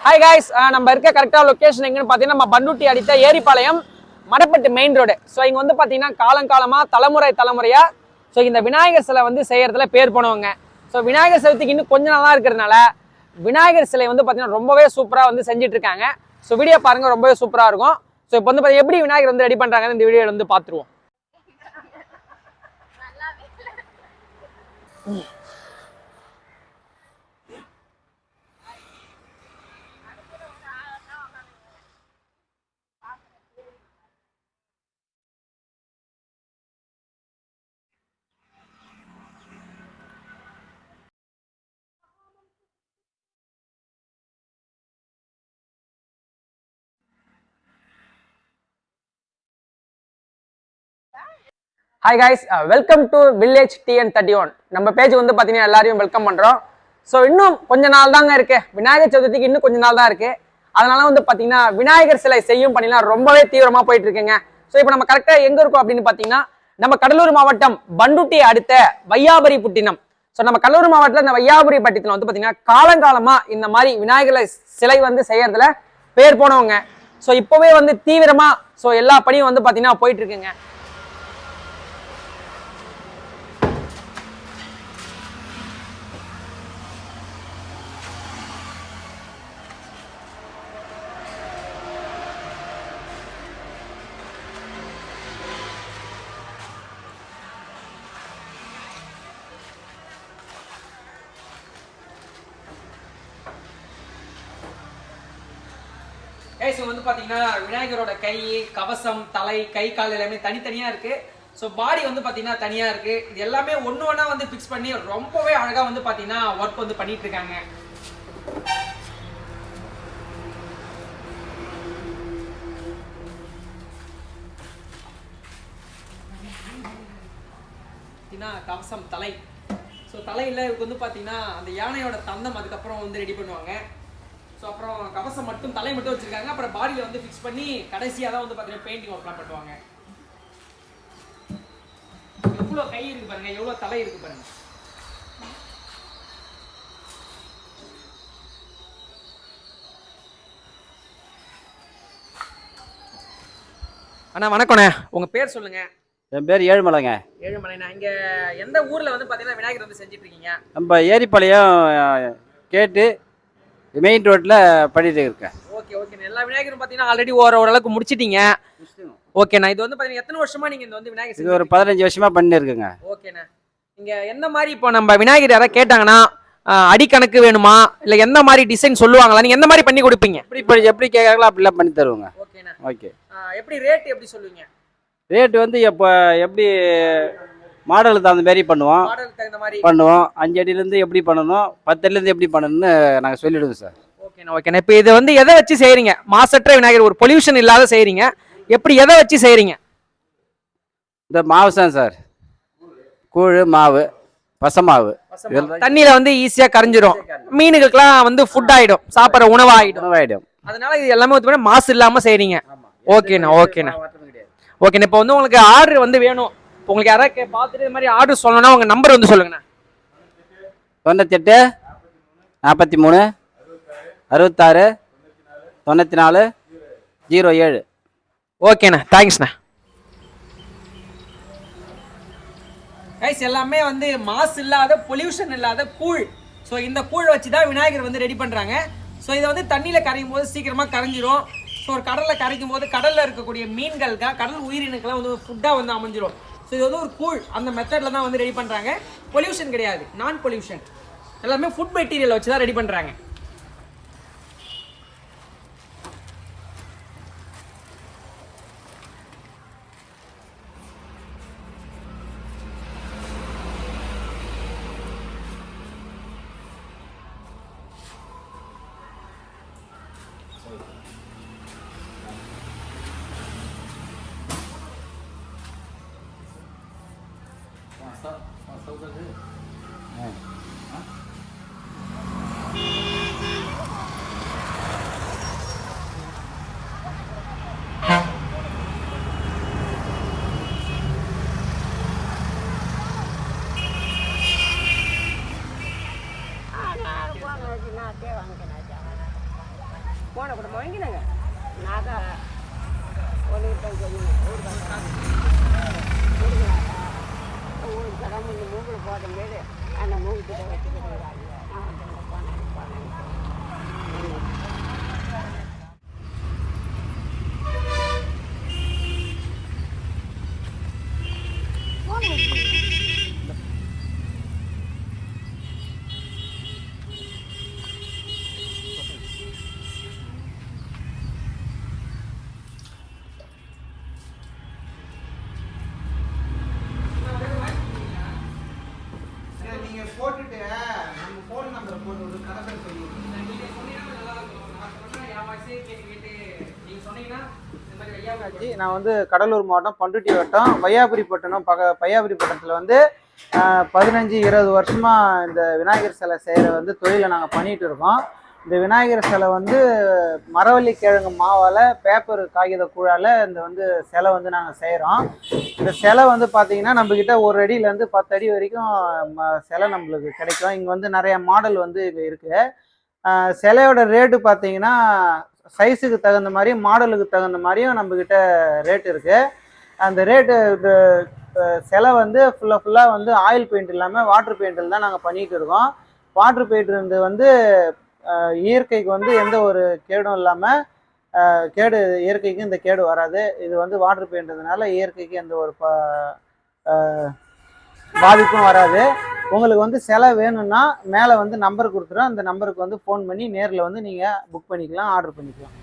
Hi guys, நம்ம இருக்க கரெக்டாக லொக்கேஷன் எங்கன்னு பார்த்தீங்கன்னா நம்ம பண்ருட்டி அடித்த Eripalayam Madapattu main road. So இங்கே வந்து பார்த்தீங்கன்னா காலங்காலமாக தலைமுறையாக ஸோ இந்த விநாயகர் சிலை வந்து செய்யறதுல பேர் போனவங்க. ஸோ விநாயகர் சதுர்த்திக்கு இன்னும் கொஞ்ச நாளாக இருக்கிறதுனால விநாயகர் சிலை வந்து பார்த்தீங்கன்னா ரொம்பவே சூப்பராக வந்து செஞ்சுட்டு இருக்காங்க. ஸோ வீடியோ பாருங்க, ரொம்பவே சூப்பராக இருக்கும். ஸோ இப்போ வந்து எப்படி விநாயகர் வந்து ரெடி பண்ணுறாங்கன்னு இந்த வீடியோவில் வந்து பார்த்துருவோம். Hi guys, welcome to village TN31. நம்ம பேஜ் வந்து பார்த்தீங்கன்னா எல்லாரையும் வெல்கம் பண்ணுறோம். ஸோ இன்னும் கொஞ்ச நாள் தாங்க இருக்கு, விநாயகர் சதுர்த்திக்கு இன்னும் கொஞ்ச நாள் தான் இருக்கு. அதனால வந்து பார்த்தீங்கன்னா விநாயகர் சிலை செய்யும் பணிலாம் ரொம்பவே தீவிரமாக போயிட்டு இருக்குங்க. ஸோ இப்போ நம்ம கரெக்டாக எங்கே இருக்கோம் அப்படின்னு பார்த்தீங்கன்னா நம்ம கடலூர் மாவட்டம் பண்ருட்டி அடுத்த வையாபுரிப்பட்டினம். ஸோ நம்ம கடலூர் மாவட்டத்தில் இந்த வையாபுரிப்பட்டினத்தில் வந்து பார்த்தீங்கன்னா காலங்காலமாக இந்த மாதிரி விநாயகர் சிலை வந்து செய்யறதுல பேர் போனவங்க. ஸோ இப்போவே வந்து தீவிரமாக ஸோ எல்லா பணியும் வந்து பார்த்தீங்கன்னா போயிட்டு இருக்குங்க. வந்து பாத்தீங்கன்னா விநாயகரோட கை, கவசம், தலை, கை, கால் எல்லாமே தனித்தனியா இருக்கு. ஸோ பாடி வந்து பாத்தீங்கன்னா தனியா இருக்கு. இது எல்லாமே ஒண்ணு ஒண்ணா வந்து பிக்ஸ் பண்ணி ரொம்பவே அழகா வந்து பாத்தீங்கன்னா ஒர்க் வந்து பண்ணிட்டு இருக்காங்க. கவசம், தலை. ஸோ தலையில வந்து பாத்தீங்கன்னா அந்த யானையோட தந்தம் அதுக்கப்புறம் வந்து ரெடி பண்ணுவாங்க. ஸோ அப்புறம் கவசம் மட்டும், தலை மட்டும் வச்சிருக்காங்க. அப்புறம் பாடியில் வந்து ஃபிக்ஸ் பண்ணி கடைசியாக தான் வந்து பார்த்தீங்கன்னா பெயிண்டிங் ஒர்க்லாம் பண்ணுவாங்க. எவ்வளோ கை இருக்கு பாருங்க, எவ்வளோ தலை இருக்கு பாருங்க. அண்ணா வணக்கண்ணே, உங்க பேர் சொல்லுங்க. என் பேர் ஏழுமலைங்க. ஏழுமலைண்ணா, இங்க எந்த ஊர்ல வந்து பாத்தீங்கன்னா விநாயகர் வந்து செஞ்சுட்டு இருக்கீங்க? நம்ம ஏரிப்பாளையம் கேட்டு மெயின் ரோட்ல பண்ணிட்டு இருக்கேன். ஓகே ஓகே, எல்லா விநாயகரும் பாத்தீங்கன்னா ஆல்ரெடி ஓரளவுக்கு முடிச்சிட்டீங்க. ஓகேண்ணா, இது வந்து பாத்தீங்கன்னா எத்தனை வருஷமா நீங்க இந்த வந்து விநாயகர்? இது ஒரு 15 வருஷமா பண்ணி இருக்குங்க. ஓகேண்ணா, இங்க எந்த மாதிரி இப்போ நம்ம விநாயகர் யாராவது கேட்டாங்கன்னா அடிக்கணக்கு வேணுமா இல்ல எந்த மாதிரி டிசைன் சொல்லுவாங்களா, நீங்க எந்த மாதிரி பண்ணி கொடுப்பீங்க? எப்படி கேட்கறாங்களோ அப்படிலாம் பண்ணி தருவோங்க. ஓகேண்ணா. ஓகே, எப்படி ரேட் எப்படி சொல்லுவீங்க? ரேட் வந்து இப்போ எப்படி மாடலுக்கு தகுந்த மாதிரி பண்ணுவோம். 5 அடியிலேருந்து எப்படி பண்ணணும், 10 அடியிலேருந்து எப்படி பண்ணணும்னு நாங்கள் சொல்லிவிடுவோம் சார். ஓகேண்ணா ஓகேண்ணா. இப்போ இதை வந்து எதை வச்சு செய்கிறீங்க? மாசற்ற விநாயகர், ஒரு பொல்யூஷன் இல்லாத செய்கிறீங்க. எப்படி எதை வச்சு செய்கிறீங்க? இந்த மாவு தான் சார், கூழ் மாவு, பசமாவு. தண்ணியில் வந்து ஈஸியாக கரைஞ்சிரும், மீனுகளுக்கெல்லாம் வந்து ஃபுட் ஆகிடும், சாப்பிட்ற உணவாகிடும். அதனால இது எல்லாமே வந்து மாசு இல்லாமல் செய்கிறீங்க. ஓகேண்ணா ஓகேண்ணா ஓகேண்ணா. இப்போ வந்து உங்களுக்கு ஆர்டர் வந்து வேணும், உங்களுக்கு யாராவது பார்த்துட்டு இது மாதிரி ஆர்டர் சொல்லணும்னா உங்க நம்பர் வந்து சொல்லுங்கண்ணா. 98 43 66 94 07. ஓகேண்ணா, தேங்க்ஸ்ண்ணா. கைஸ், எல்லாமே வந்து மாசு இல்லாத, பொல்யூஷன் இல்லாத கூழ். ஸோ இந்த கூழ் வச்சு தான் விநாயகர் வந்து ரெடி பண்ணுறாங்க. ஸோ இதை வந்து தண்ணியில் கரையும் போது சீக்கிரமாக கரைஞ்சிரும். ஸோ ஒரு கடலில் கரைக்கும் போது கடலில் இருக்கக்கூடிய மீன்களுக்கு, கடல் உயிரினுக்கெல்லாம் வந்து ஃபுட்டாக வந்து அமைஞ்சிரும். ஸோ இது வந்து ஒரு கூழ், அந்த மெத்தடில் தான் வந்து ரெடி பண்ணுறாங்க. பொல்யூஷன் கிடையாது, நான் பொல்யூஷன். எல்லாமே ஃபுட் மெட்டீரியல் வச்சு தான் ரெடி பண்ணுறாங்க. போன கூட வாங்கினாங்க நாங்கள் ஒரு கடமை இந்த மூக்கில் போட்ட மாரி அந்த மூக்கிட்ட வச்சுக்கிறாங்க நீங்க போட்டுட்டு நம்ம போன் நம்பர் போட்டு ஒரு கதை பேர் சொல்லி நான் வந்து கடலூர் மாவட்டம் பண்ருட்டி வட்டம் வையாபுரிப்பட்டினம் வையாபுரிப்பட்டினத்தில் வந்து 15-20 வருஷமா இந்த விநாயகர் சிலை செய்கிற வந்து தொழிலை நாங்கள் பண்ணிட்டு இருக்கோம். இந்த விநாயகர் சிலை வந்து மரவள்ளி கிழங்கு மாவால் பேப்பர் காகித கூழால் இந்த வந்து சிலை வந்து நாங்கள் செய்கிறோம். இந்த சிலை வந்து பார்த்திங்கன்னா நம்மக்கிட்ட 1 அடியிலேருந்து 10 அடி வரைக்கும் சிலை நம்மளுக்கு கிடைக்கும். இங்கே வந்து நிறைய மாடல் வந்து இங்கே இருக்குது. சிலையோட ரேட்டு பார்த்திங்கன்னா சைஸுக்கு தகுந்த மாதிரி மாடலுக்கு தகுந்த மாதிரியும் நம்மக்கிட்ட ரேட் இருக்குது. அந்த ரேட்டு சிலை வந்து ஃபுல்லாக வந்து ஆயில் பெயிண்ட் இல்லாமல் வாட்டர் பெயிண்டில் தான் நாங்கள் பண்ணிகிட்டு இருக்கோம். வாட்டர் பெயிண்ட் வந்து இயற்கைக்கு வந்து எந்த ஒரு கேடும் இல்லாமல் இயற்கைக்கு இந்த கேடு வராது. இது வந்து வாட்டர் பெயிண்ட்றதுனால இயற்கைக்கு எந்த ஒரு பாதிப்பும் வராது. உங்களுக்கு வந்து சிலை வேணும்னா மேலே வந்து நம்பர் கொடுத்துரும். அந்த நம்பருக்கு வந்து ஃபோன் பண்ணி நேரில் வந்து நீங்கள் புக் பண்ணிக்கலாம், ஆர்டர் பண்ணிக்கலாம்.